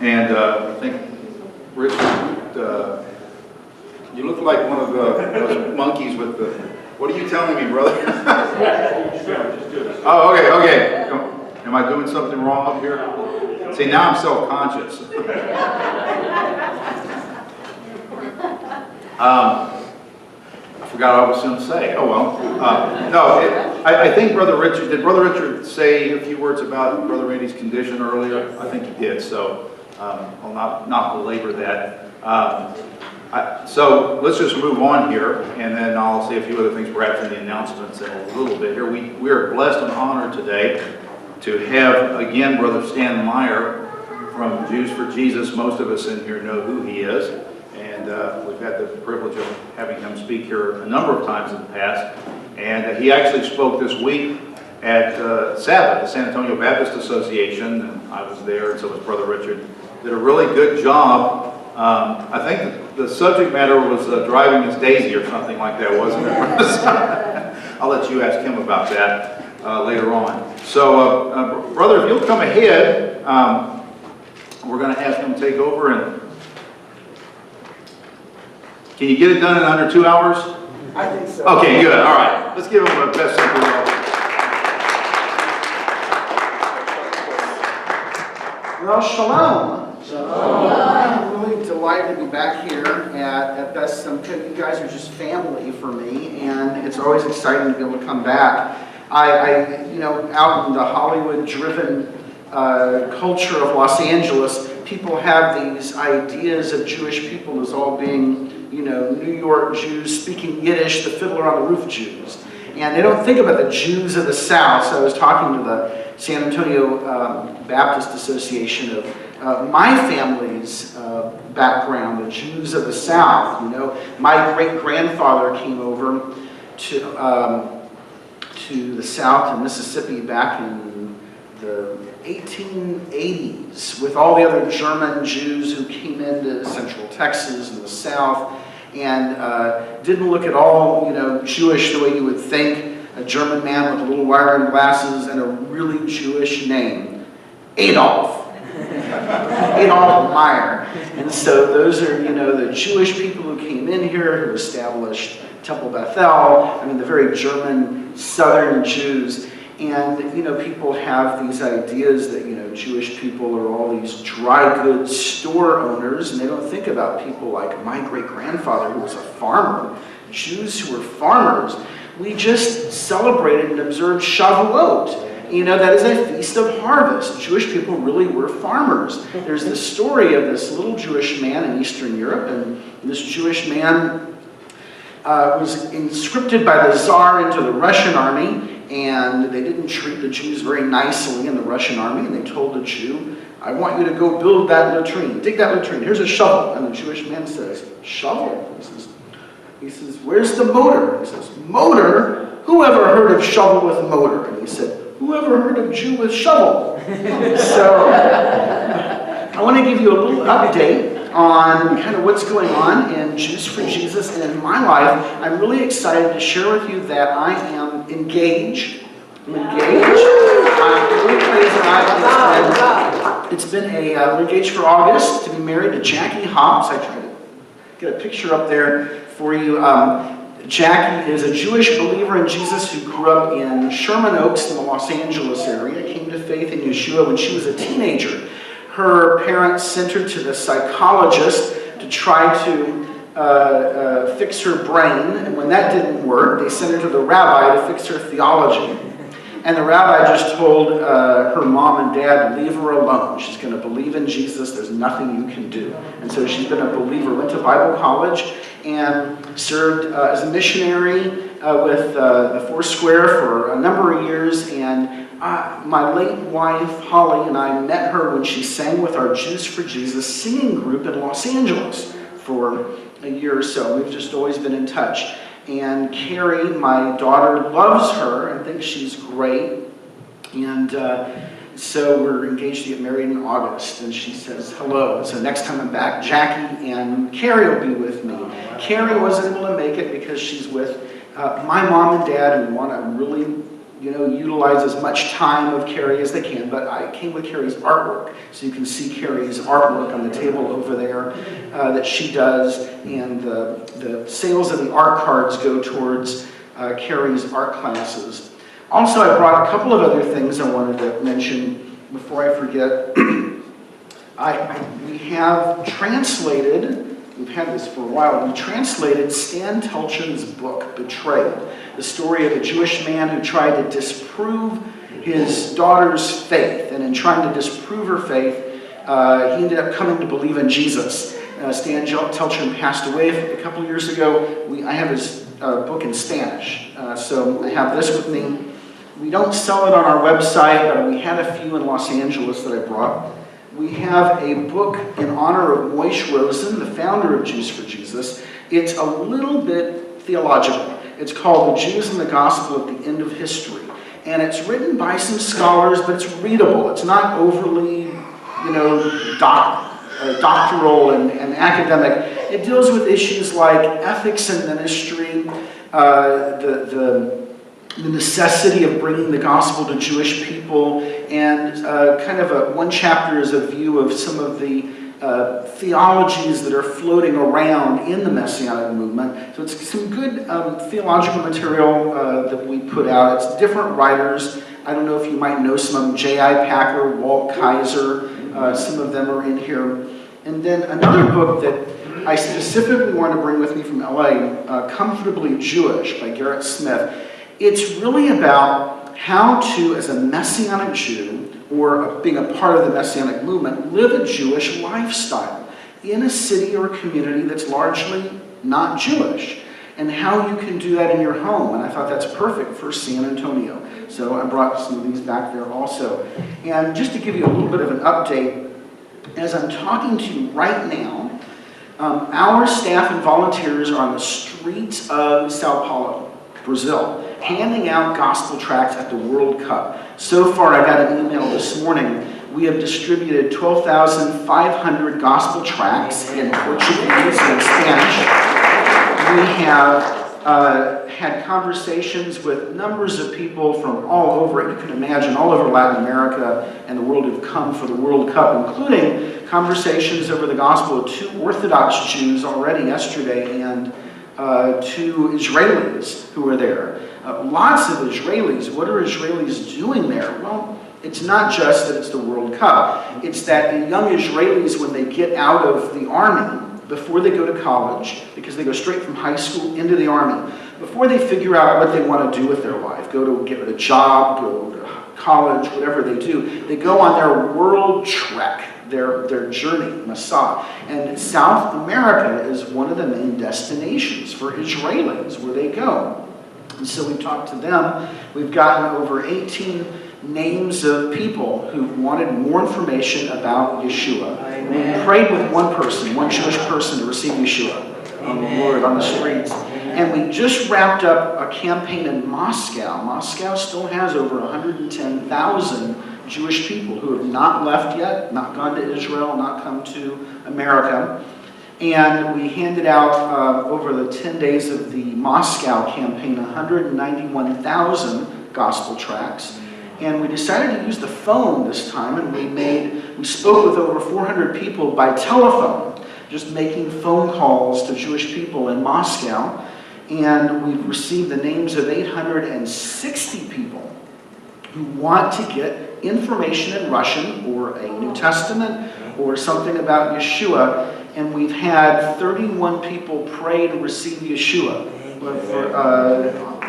And I think, Rich, you look like one of those monkeys with the, what are you telling me, brother? Oh, okay. Am I doing something wrong up here? See, now I'm self-conscious. I forgot what I was going to say. Oh, well. No, I think did Brother Richard say a few words about Brother Randy's condition earlier? I think he did, so I'll not belabor that. So let's just move on here, and then I'll say a few other things perhaps in the announcements in a little bit here. We are blessed and honored today to have, again, Brother Stan Meyer from Jews for Jesus. Most of us in here know who he is, and we've had the privilege of having him speak here a number of times in the past. And he actually spoke this week at Sabbath, the San Antonio Baptist Association, and I was there, and so was Brother Richard. Did a really good job. I think the subject matter was driving Miss Daisy or something like that, wasn't it? I'll let you ask him about that later on. So, brother, if you'll come ahead, we're going to have him take over. And can you get it done in under 2 hours? I think so. Okay, good. All right. Let's give him a best simple welcome. Well, shalom. Shalom. I'm really delighted to be back here at Best Simple. You guys are just family for me, and it's always exciting to be able to come back. I out in the Hollywood-driven culture of Los Angeles, people have these ideas of Jewish people as all being, New York Jews speaking Yiddish, the Fiddler on the Roof Jews. And they don't think about the Jews of the South. So I was talking to the San Antonio Baptist Association of my family's background, the Jews of the South. My great-grandfather came over to the South in Mississippi back in the 1880s with all the other German Jews who came into Central Texas and the South, and didn't look at all, Jewish the way you would think. A German man with little wire-rimmed glasses and a really Jewish name, Adolf. Adolf Meyer. And so those are, the Jewish people who came in here, who established Temple Bethel, the very German Southern Jews. And, people have these ideas that, Jewish people are all these dry goods store owners, and they don't think about people like my great-grandfather, who was a farmer, Jews who were farmers. We just celebrated and observed Shavuot. That is a feast of harvest. Jewish people really were farmers. There's the story of this little Jewish man in Eastern Europe, and this Jewish man was conscripted by the Tsar into the Russian army, and they didn't treat the Jews very nicely in the Russian army, and they told the Jew, I want you to go build that latrine, dig that latrine, here's a shovel. And the Jewish man says, shovel? He says, where's the motor? He says, motor? Who ever heard of shovel with motor? And he said, who ever heard of Jew with shovel? So, I want to give you a little update on kind of what's going on in Jews for Jesus and in my life. I'm really excited to share with you that I am engaged. I'm really praising God. We're engaged for August to be married to Jackie Hobbs. I tried to get a picture up there for you. Jackie is a Jewish believer in Jesus who grew up in Sherman Oaks in the Los Angeles area, came to faith in Yeshua when she was a teenager. Her parents sent her to the psychologist to try to fix her brain, and when that didn't work, they sent her to the rabbi to fix her theology. And the rabbi just told her mom and dad, leave her alone. She's going to believe in Jesus. There's nothing you can do. And so she's been a believer, went to Bible college, and served as a missionary with the Foursquare for a number of years. And my late wife, Holly, and I met her when she sang with our Jews for Jesus singing group in Los Angeles for a year or so. We've just always been in touch. And Carrie, my daughter, loves her and thinks she's great. And so we're engaged to get married in August. And she says, hello. So next time I'm back, Jackie and Carrie will be with me. Carrie wasn't able to make it because she's with my mom and dad who want a really utilize as much time of Carrie as they can, but I came with Carrie's artwork. So you can see Carrie's artwork on the table over there that she does, and the sales of the art cards go towards Carrie's art classes. Also, I brought a couple of other things I wanted to mention before I forget. We have translated, we've had this for a while, we translated Stan Telchin's book, Betrayed, the story of a Jewish man who tried to disprove his daughter's faith, and in trying to disprove her faith, he ended up coming to believe in Jesus. Stan Telchin passed away a couple of years ago. I have his book in Spanish, so I have this with me. We don't sell it on our website, but we had a few in Los Angeles that I brought. We have a book in honor of Moish Rosen, the founder of Jews for Jesus. It's a little bit theological. It's called The Jews and the Gospel at the End of History. And it's written by some scholars, but it's readable. It's not overly, doctoral and academic. It deals with issues like ethics in ministry, the necessity of bringing the gospel to Jewish people, and one chapter is a view of some of the theologies that are floating around in the Messianic movement. So it's some good theological material that we put out. It's different writers. I don't know if you might know some of them, J.I. Packer, Walt Kaiser, some of them are in here. And then another book that I specifically want to bring with me from LA, Comfortably Jewish by Garrett Smith. It's really about how to, as a Messianic Jew, or being a part of the Messianic movement, live a Jewish lifestyle in a city or community that's largely not Jewish, and how you can do that in your home. And I thought that's perfect for San Antonio. So I brought some of these back there also. And just to give you a little bit of an update, as I'm talking to you right now, our staff and volunteers are on the streets of Sao Paulo, Brazil, handing out gospel tracts at the World Cup. So far, I got an email this morning. We have distributed 12,500 gospel tracts in Portuguese and Spanish. We have had conversations with numbers of people from all over, you can imagine, all over Latin America and the world who've come for the World Cup, including conversations over the gospel with 2 Orthodox Jews already yesterday and 2 Israelis who were there. Lots of Israelis. What are Israelis doing there? Well, it's not just that it's the World Cup. It's that the young Israelis, when they get out of the army, before they go to college, because they go straight from high school into the army, before they figure out what they want to do with their life, go to get a job, go to college, whatever they do, they go on their world trek, their journey, Masa. And South America is one of the main destinations for Israelis where they go. And so we talked to them. We've gotten over 18 names of people who wanted more information about Yeshua. Amen. We prayed with one person, one Jewish person, to receive Yeshua on the Lord on the streets. And we just wrapped up a campaign in Moscow. Moscow still has over 110,000 Jewish people who have not left yet, not gone to Israel, not come to America. And we handed out, over the 10 days of the Moscow campaign, 191,000 gospel tracts. And we decided to use the phone this time, and we spoke with over 400 people by telephone, just making phone calls to Jewish people in Moscow. And we've received the names of 860 people who want to get information in Russian or a New Testament or something about Yeshua. And we've had 31 people pray to receive Yeshua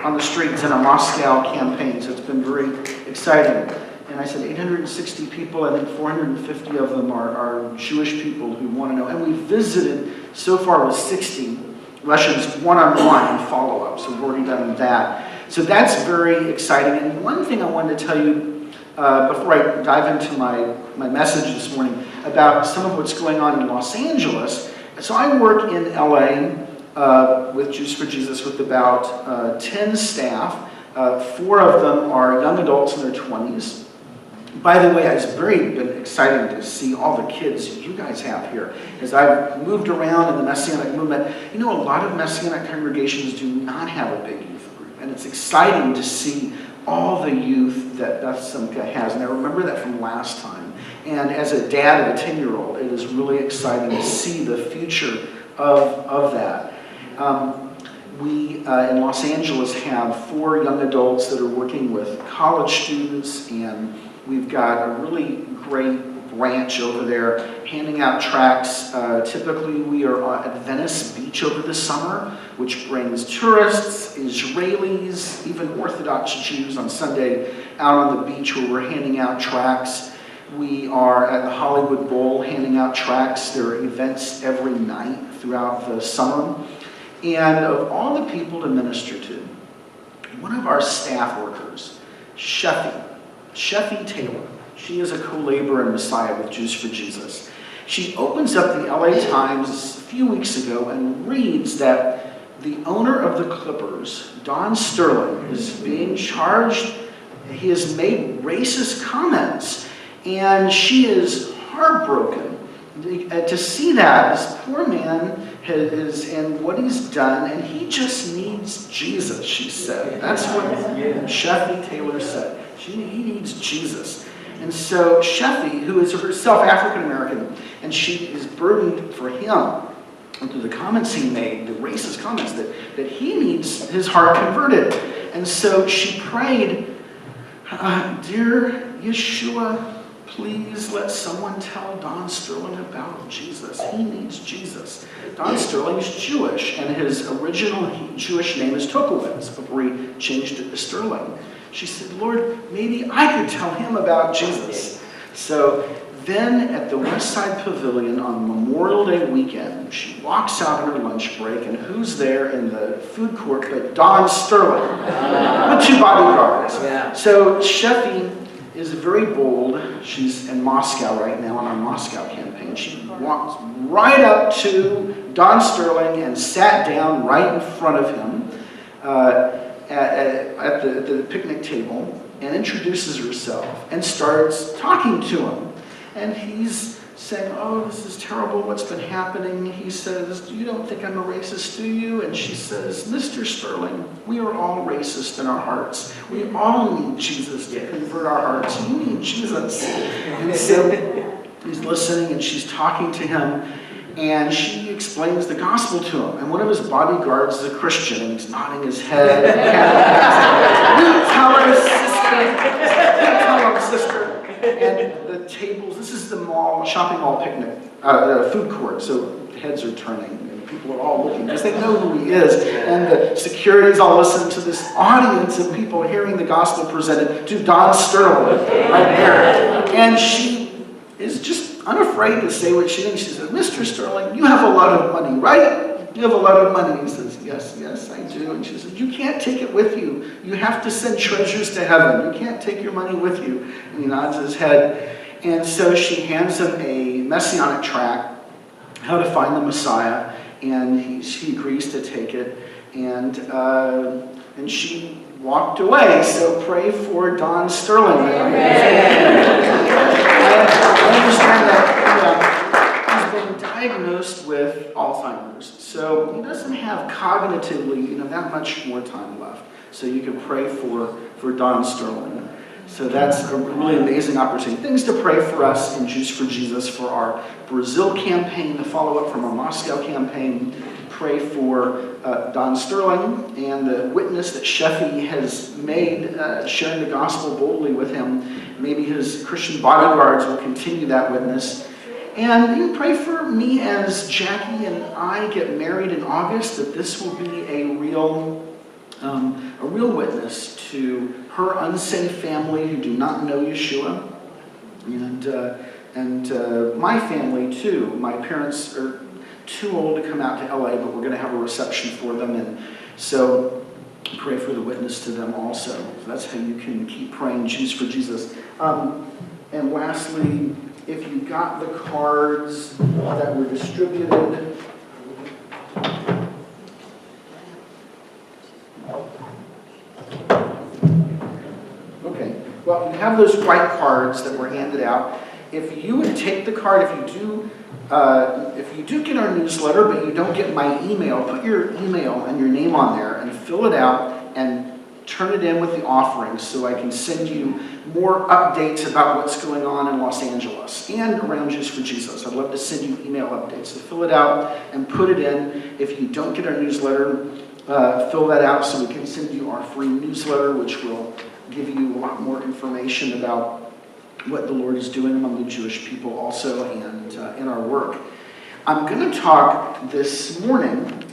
on the streets in a Moscow campaign. So it's been very exciting. And I said 860 people, I think 450 of them are Jewish people who want to know. And we visited so far with 60 Russians one-on-one in follow-up. So we've already done that. So that's very exciting. And one thing I wanted to tell you before I dive into my message this morning about some of what's going on in Los Angeles. So I work in LA with Jews for Jesus with about 10 staff. 4 of them are young adults in their 20s. By the way, it's been exciting to see all the kids you guys have here. As I've moved around in the Messianic movement, a lot of Messianic congregations do not have a big youth group. And it's exciting to see all the youth that Beth Simca has. And I remember that from last time. And as a dad of a 10-year-old, it is really exciting to see the future of that. We in Los Angeles have 4 young adults that are working with college students, and we've got a really great branch over there handing out tracts. Typically we are at Venice Beach over the summer, which brings tourists, Israelis, even Orthodox Jews on Sunday out on the beach where we're handing out tracts. We are at the Hollywood Bowl handing out tracts. There are events every night throughout the summer. And of all the people to minister to, one of our staff workers, Sheffy Taylor, she is a co-laborer in Messiah with Jews for Jesus. She opens up the LA Times a few weeks ago and reads that the owner of the Clippers, Don Sterling, is being charged. He has made racist comments, and she is heartbroken to see that. This poor man and what he's done, and he just needs Jesus, she said. That's what Sheffy Taylor said. He needs Jesus. And so Sheffy, who is herself African-American, and she is burdened for him, and through the comments he made, the racist comments, that he needs his heart converted. And so she prayed, "Dear Yeshua, please let someone tell Don Sterling about Jesus. He needs Jesus." Don Sterling is Jewish, and his original Jewish name is Tokowitz, before he changed it to Sterling. She said, "Lord, maybe I could tell him about Jesus." So then at the West Side Pavilion on Memorial Day weekend, she walks out on her lunch break, and who's there in the food court but Don Sterling with 2 bodyguards. So Sheffy is very bold. She's in Moscow right now on our Moscow campaign. She walked right up to Don Sterling and sat down right in front of him at the picnic table and introduces herself and starts talking to him. And he's saying, "Oh, this is terrible, what's been happening." He says, "You don't think I'm a racist, do you?" And she says, "Mr. Sterling, we are all racist in our hearts. We all need Jesus to convert our hearts. You need Jesus." And so he's listening, and she's talking to him, and she explains the gospel to him. And one of his bodyguards is a Christian, and he's nodding his head. "You tell her, sister. You tell him, sister." And the tables, this is the shopping mall picnic, food court, so heads are turning, and people are all looking, because they know who he is. And the security's all listening to this audience of people hearing the gospel presented to Don Sterling right there. And she is just unafraid to say what she thinks. She says, "Mr. Sterling, you have a lot of money, right? You have a lot of money." He says, yes, I do." And she says, "You can't take it with you. You have to send treasures to heaven. You can't take your money with you." And he nods his head. And so she hands him a messianic tract, How to Find the Messiah, and he agrees to take it. And she walked away. So pray for Don Sterling. I understand that he's been diagnosed with Alzheimer's, so he doesn't have cognitively, that much more time left. So you can pray for Don Sterling. So that's a really amazing opportunity. Things to pray for us in Jews for Jesus for our Brazil campaign, the follow-up from our Moscow campaign. Pray for Don Sterling and the witness that Sheffy has made, sharing the gospel boldly with him. Maybe his Christian bodyguards will continue that witness. And you can pray for me as Jackie and I get married in August, that this will be a real witness to her unsafe family who do not know Yeshua, and my family too. My parents are too old to come out to LA, but we're going to have a reception for them, and so pray for the witness to them also. So that's how you can keep praying Jews for Jesus. And lastly, if you got the cards that were distributed, well, you have those white cards that were handed out. If you would take the card, if you do get our newsletter, but you don't get my email, put your email and your name on there and fill it out and turn it in with the offering so I can send you more updates about what's going on in Los Angeles and around Jews for Jesus. I'd love to send you email updates. So fill it out and put it in. If you don't get our newsletter, fill that out so we can send you our free newsletter, which will give you a lot more information about what the Lord is doing among the Jewish people also and in our work. I'm going to talk this morning